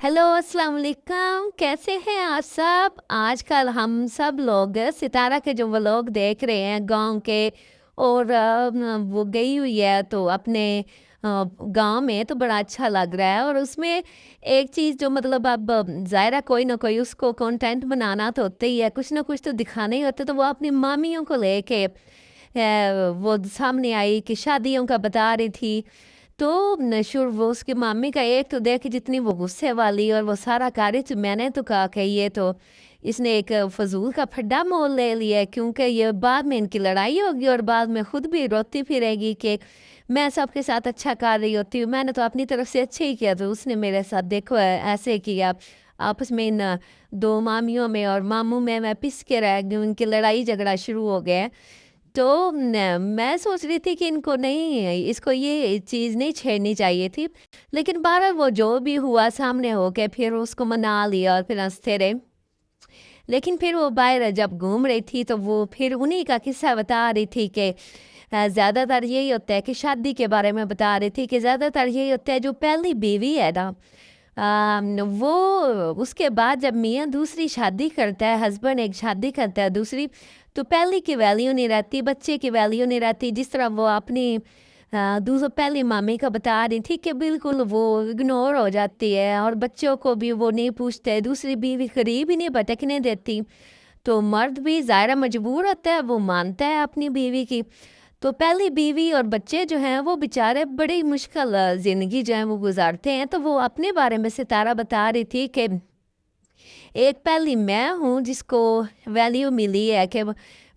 Hello, अस्सलाम वालेकुम। कैसे हैं आप सब? आजकल हम सब लोग सितारा के जो व्लॉग देख रहे हैं गांव के, और वो गई हुई है तो अपने गांव में, तो बड़ा अच्छा लग रहा है। और उसमें एक चीज़ जो मतलब अब ज़ाहिर है कोई ना कोई उसको कंटेंट बनाना तो होता ही है, कुछ ना कुछ तो दिखाना ही होता है। तो वो अपनी मामियों को लेके वो सामने आई कि शादियों का बता रही थी। तो नशुर वो उसकी मम्मी का एक तो देख जितनी वो गुस्से वाली और वो सारा कार्य, तो मैंने तो कहा कि ये तो इसने एक फजूल का फड्डा मोल ले लिया है, क्योंकि ये बाद में इनकी लड़ाई होगी और बाद में खुद भी रोती फिरेगी कि मैं सबके साथ अच्छा कर रही होती हूँ, मैंने तो अपनी तरफ से अच्छे ही किया, तो उसने मेरे साथ देखो ऐसे किया। आपस में इन दो मामियों में और मामू में मैं पिस के रह गई, उनकी लड़ाई झगड़ा शुरू हो गया। तो मैं सोच रही थी कि इनको नहीं, इसको ये चीज़ नहीं छेड़नी चाहिए थी। लेकिन बहरहाल वो जो भी हुआ सामने हो के फिर उसको मना लिया और फिर हंसते रहे। लेकिन फिर वो बाहर जब घूम रही थी तो वो फिर उन्हीं का किस्सा बता रही थी कि ज़्यादातर यही होता है कि शादी के बारे में बता रही थी कि ज़्यादातर यही होता है जो पहली बीवी है ना, वो उसके बाद जब मियाँ दूसरी शादी करता है, हस्बैंड एक शादी करता है दूसरी, तो पहली की वैल्यू नहीं रहती, बच्चे की वैल्यू नहीं रहती। जिस तरह वो अपनी दूसरा पहली मामी का बता रही थी कि बिल्कुल वो इग्नोर हो जाती है और बच्चों को भी वो नहीं पूछते, दूसरी बीवी करीब ही नहीं भटकने देती। तो मर्द भी ज़ाहिर मजबूर होता है, वो मानता है अपनी बीवी की। तो पहली बीवी और बच्चे जो हैं वो बेचारे बड़ी मुश्किल ज़िंदगी जो है वो गुजारते हैं। तो वो अपने बारे में सितारा बता रही थी कि एक पहली मैं हूँ जिसको वैल्यू मिली है कि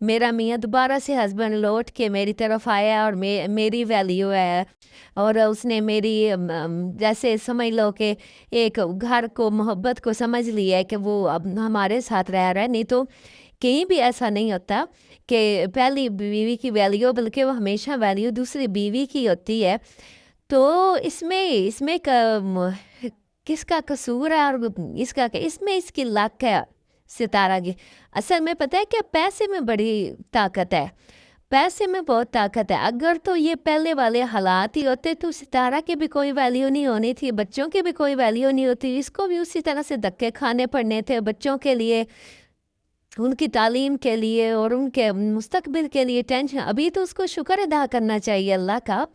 मेरा मियाँ दोबारा से हस्बैंड लौट के मेरी तरफ आया और मेरी वैल्यू है। और उसने मेरी जैसे समझ लो कि एक घर को मोहब्बत को समझ लिया है कि वो अब हमारे साथ रह रहा है। नहीं तो कहीं भी ऐसा नहीं होता कि पहली बीवी की वैल्यू, बल्कि वो हमेशा वैल्यू दूसरी बीवी की होती है। तो इसमें इसमें किसका कसूर है और इसका इसमें इसकी लक है सितारा की। असल में पता है क्या, पैसे में बड़ी ताकत है, पैसे में बहुत ताकत है। अगर तो ये पहले वाले हालात ही होते तो सितारा की भी कोई वैल्यू नहीं होनी थी, बच्चों की भी कोई वैल्यू नहीं होती, इसको भी उसी तरह से धक्के खाने पड़ने थे बच्चों के लिए, उनकी तालीम के लिए और उनके मुस्तकबिल के लिए टेंशन। अभी तो उसको शुक्र अदा करना चाहिए अल्लाह का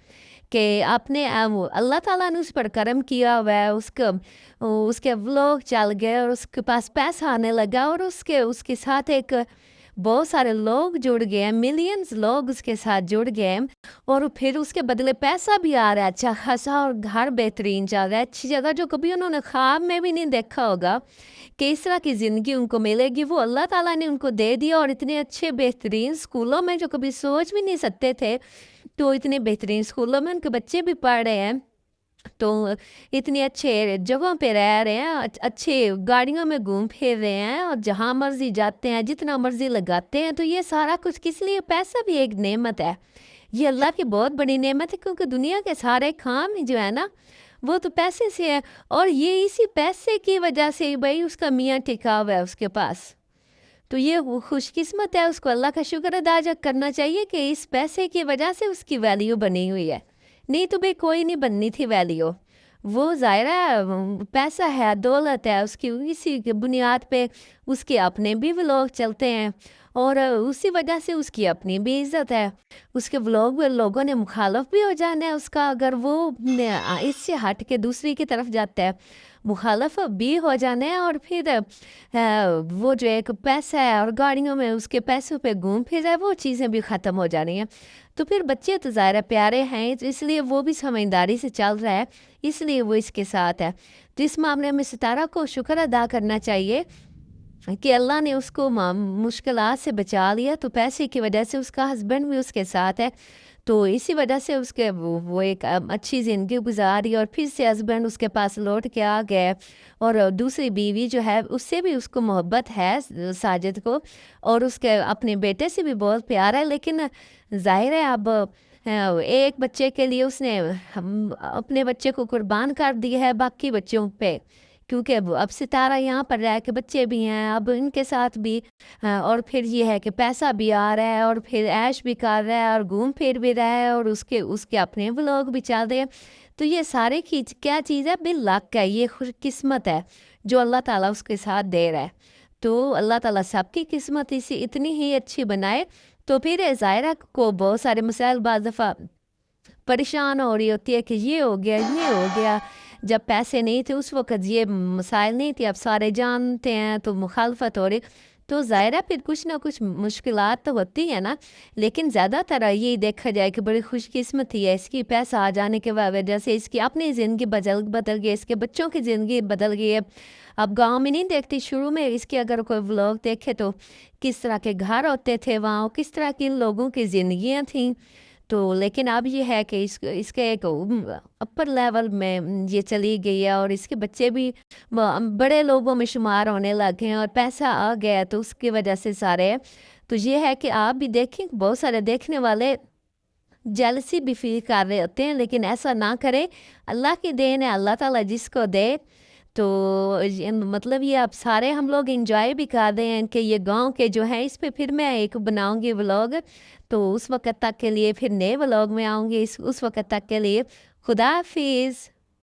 कि आपने अल्लाह ताला ने उस पर करम किया हुआ है, उसके व्लॉग चल गए और उसके पास पैसा आने लगा और उसके उसके साथ एक बहुत सारे लोग जुड़ गए हैं, मिलियंस लोग उसके साथ जुड़ गए हैं। और फिर उसके बदले पैसा भी आ रहा है अच्छा खासा, और घर बेहतरीन चल रहा है, अच्छी जगह जो कभी उन्होंने ख्वाब में भी नहीं देखा होगा कि इस तरह की ज़िंदगी उनको मिलेगी, वो अल्लाह ताला ने उनको दे दिया। और इतने अच्छे बेहतरीन स्कूलों में जो कभी सोच भी नहीं सकते थे, तो इतने बेहतरीन स्कूलों में उनके बच्चे भी पढ़ रहे हैं। तो इतनी अच्छे जगहों पे रह रहे हैं, अच्छे गाड़ियों में घूम फिर रहे हैं और जहाँ मर्जी जाते हैं, जितना मर्जी लगाते हैं। तो ये सारा कुछ किस लिए? पैसा भी एक नेमत है, ये अल्लाह की बहुत बड़ी नेमत है, क्योंकि दुनिया के सारे काम जो है ना वो तो पैसे से है। और ये इसी पैसे की वजह से ही भाई उसका मियाँ टिका हुआ है उसके पास। तो ये वो खुशकिस्मत है, उसको अल्लाह का शुक्र अदा करना चाहिए कि इस पैसे की वजह से उसकी वैल्यू बनी हुई है। नहीं तो भाई कोई नहीं बननी थी वैल्यू। वो ज़ाहिर है पैसा है, दौलत है उसकी, इसी के बुनियाद पे उसके अपने भी व्लॉग चलते हैं और उसी वजह से उसकी अपनी भी इज्जत है। उसके व्लॉग में लोगों ने मुखालफ भी हो जाना है उसका, अगर वो इससे हट के दूसरी की तरफ जाता है, मुखालफ भी हो जाना है। और फिर वो जो एक पैसा है और गाड़ियों में उसके पैसों पे घूम फिर है, वो चीज़ें भी ख़त्म हो जानी हैं। तो फिर बच्चे तो ज़ाहिर प्यारे हैं, तो इसलिए वो भी समझदारी से चल रहा है, इसलिए वो इसके साथ है। तो इस मामले में सितारा को शुक्र अदा करना चाहिए कि अल्लाह ने उसको मुश्किलात से बचा लिया। तो पैसे की वजह से उसका हस्बैंड भी उसके साथ है, तो इसी वजह से उसके वो एक अच्छी ज़िंदगी गुजारी और फिर से हस्बैंड उसके पास लौट के आ गए। और दूसरी बीवी जो है उससे भी उसको मोहब्बत है, साजिद को, और उसके अपने बेटे से भी बहुत प्यार है। लेकिन जाहिर है अब एक बच्चे के लिए उसने हम अपने बच्चे को कुर्बान कर दिया है बाकी बच्चों पे, क्योंकि अब सितारा यहाँ पर रह के बच्चे भी हैं, अब इनके साथ भी और फिर ये है कि पैसा भी आ रहा है और फिर ऐश भी कर रहा है और घूम फिर भी रहा है और उसके उसके अपने व्लॉग भी चल रहे हैं। تو یہ سارے کی کیا چیز ہے؟ بل لک ہے، یہ خوش قسمت ہے جو اللہ تعالیٰ اس کے ساتھ دے رہا ہے. تو اللہ تعالیٰ سب کی قسمت اسی اتنی ہی اچھی بنائے. تو پھر ظاہرہ کو بہت سارے مسائل بعض دفعہ پریشان ہو رہی ہوتی ہے کہ یہ ہو گیا یہ ہو گیا. جب پیسے نہیں تھے اس وقت یہ مسائل نہیں تھے، اب سارے جانتے ہیں تو مخالفت ہو رہی. تو ظاہرہ پھر کچھ نہ کچھ مشکلات تو ہوتی ہیں نا، لیکن زیادہ تر یہی دیکھا جائے کہ بڑی خوش قسمتی ہے. اس کی پیسہ آ جانے کے وجہ سے اس کی اپنی زندگی بدل گئی، اس کے بچوں کی زندگی بدل گئی ہے. اب گاؤں میں نہیں دیکھتی، شروع میں اس کے اگر کوئی ولاگ دیکھے تو کس طرح کے گھر ہوتے تھے وہاں، کس طرح کی لوگوں کی زندگیاں تھیں. تو لیکن اب یہ ہے کہ اس کے ایک اپر لیول میں یہ چلی گئی ہے، اور اس کے بچے بھی بڑے لوگوں میں شمار ہونے لگے ہیں اور پیسہ آ گیا تو اس کی وجہ سے سارے. تو یہ ہے کہ آپ بھی دیکھیں، بہت سارے دیکھنے والے جیلسی بھی فیل کر رہے ہوتے ہیں، لیکن ایسا نہ کرے. اللہ کی دین ہے، اللہ تعالیٰ جس کو دے. تو مطلب یہ اب سارے ہم لوگ انجوائے بھی کر رہے ہیں کہ یہ گاؤں کے جو ہیں، اس پہ پھر میں ایک بناؤں گی ولاگ. تو اس وقت تک کے لیے پھر نئے ولاگ میں آؤں گی. اس وقت تک کے لیے خدا حافظ.